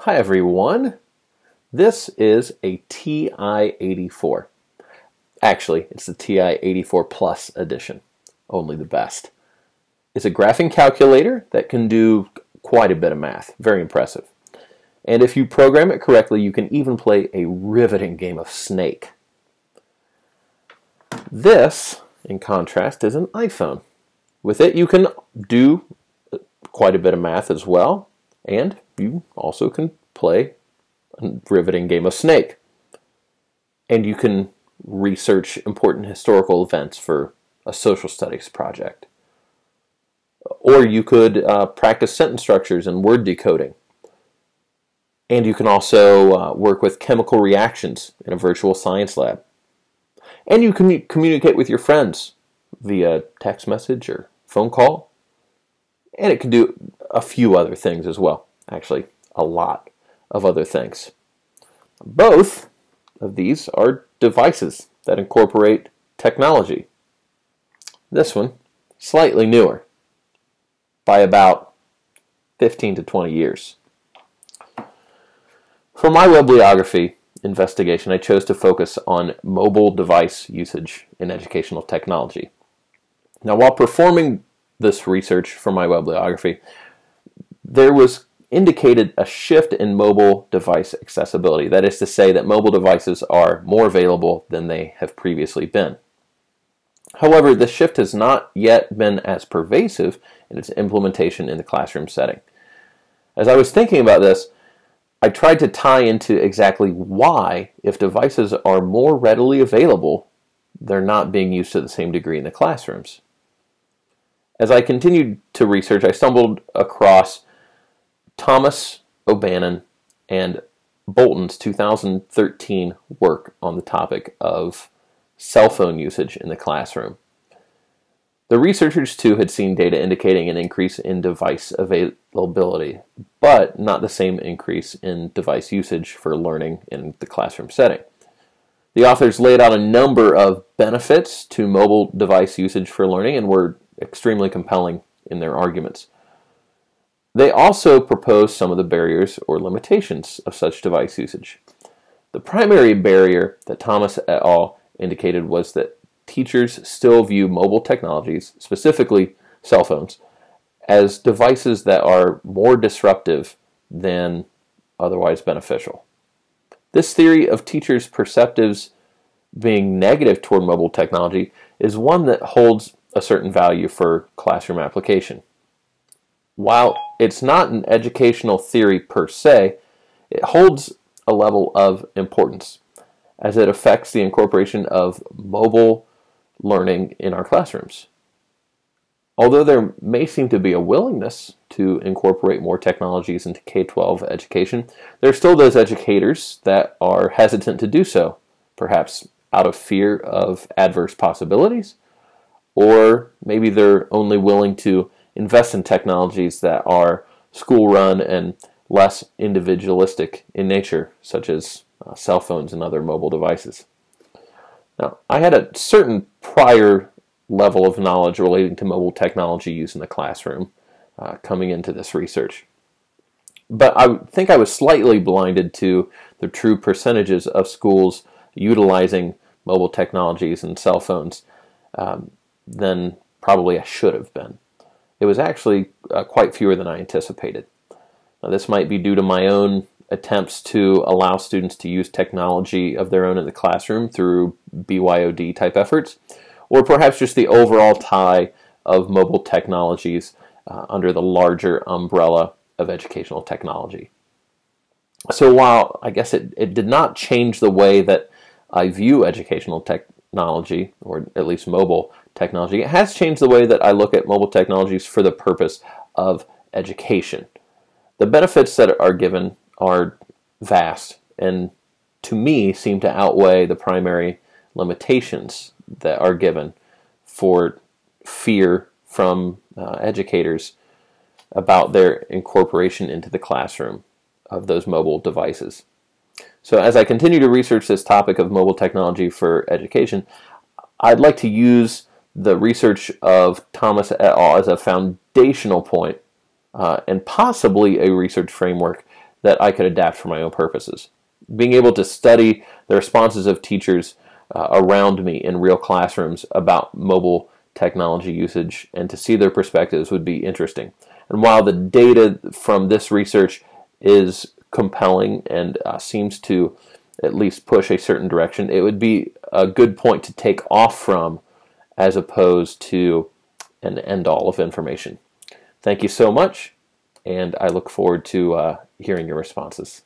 Hi everyone, this is a TI-84. Actually, it's the TI-84 Plus edition, only the best. It's a graphing calculator that can do quite a bit of math, very impressive. And if you program it correctly, you can even play a riveting game of Snake. This, in contrast, is an iPhone. With it, you can do quite a bit of math as well, and you also can play a riveting game of Snake. And you can research important historical events for a social studies project. Or you could practice sentence structures and word decoding. And you can also work with chemical reactions in a virtual science lab. And you can communicate with your friends via text message or phone call. And it can do a few other things as well. Actually, a lot of other things. Both of these are devices that incorporate technology. This one, slightly newer, by about 15 to 20 years. For my bibliography investigation, I chose to focus on mobile device usage in educational technology. Now, while performing this research for my bibliography, there was indicated a shift in mobile device accessibility. That is to say that mobile devices are more available than they have previously been. However, this shift has not yet been as pervasive in its implementation in the classroom setting. As I was thinking about this, I tried to tie into exactly why, if devices are more readily available, they're not being used to the same degree in the classrooms. As I continued to research, I stumbled across Thomas O'Bannon and Bolton's 2013 work on the topic of cell phone usage in the classroom. The researchers too had seen data indicating an increase in device availability, but not the same increase in device usage for learning in the classroom setting. The authors laid out a number of benefits to mobile device usage for learning and were extremely compelling in their arguments. They also proposed some of the barriers or limitations of such device usage. The primary barrier that Thomas et al. Indicated was that teachers still view mobile technologies, specifically cell phones, as devices that are more disruptive than otherwise beneficial. This theory of teachers' perceptives being negative toward mobile technology is one that holds a certain value for classroom application. While it's not an educational theory per se, it holds a level of importance as it affects the incorporation of mobile learning in our classrooms. Although there may seem to be a willingness to incorporate more technologies into K-12 education, there are still those educators that are hesitant to do so, perhaps out of fear of adverse possibilities, or maybe they're only willing to invest in technologies that are school-run and less individualistic in nature, such as cell phones and other mobile devices. Now, I had a certain prior level of knowledge relating to mobile technology used in the classroom coming into this research. But I think I was slightly blinded to the true percentages of schools utilizing mobile technologies and cell phones than probably I should have been. It was actually quite fewer than I anticipated. Now, this might be due to my own attempts to allow students to use technology of their own in the classroom through BYOD type efforts, or perhaps just the overall tie of mobile technologies under the larger umbrella of educational technology. So while I guess it did not change the way that I view educational technology, or at least mobile technology, it has changed the way that I look at mobile technologies for the purpose of education. The benefits that are given are vast and to me seem to outweigh the primary limitations that are given for fear from educators about their incorporation into the classroom of those mobile devices. So as I continue to research this topic of mobile technology for education, I'd like to use the research of Thomas et al. As a foundational point and possibly a research framework that I could adapt for my own purposes. Being able to study the responses of teachers around me in real classrooms about mobile technology usage and to see their perspectives would be interesting. And while the data from this research is compelling and seems to at least push a certain direction, it would be a good point to take off from as opposed to an end-all of information. Thank you so much, and I look forward to hearing your responses.